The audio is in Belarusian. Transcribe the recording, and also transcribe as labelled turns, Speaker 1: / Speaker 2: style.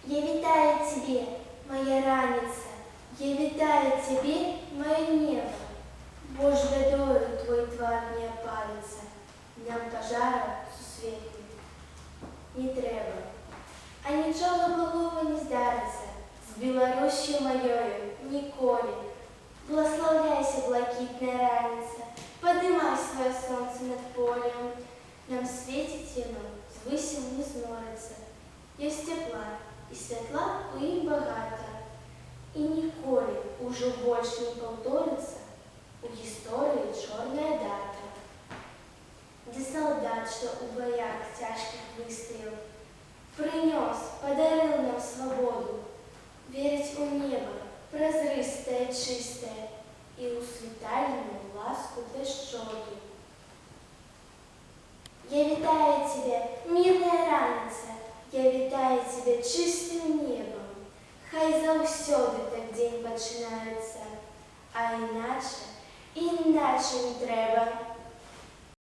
Speaker 1: Я вітаю тебе, моя раница, я вітаю тебе, мое небо. Бож бедою твой твар не опалится, дням пожара сусветным не треба. А нічого голову не здариться з Білоруссю моєю ніколи. Благословляйся, блакитная раница, подымай свое солнце над полем. Нам светит оно, с высил не зморится. Есть тепла и светла у ім багато. І ніколи уже больше не повторится у истории черная дата. Где солдат, что у боях тяжких выстрелов, принес, подарил нам свободу, верить у небо, прозрыстое, чистое, и у світальную ласку дощоду. Я вітаю тебя, милая раница, я вітаю тебя чистым небом. Хай заўсёды так день починається, а іначе не треба.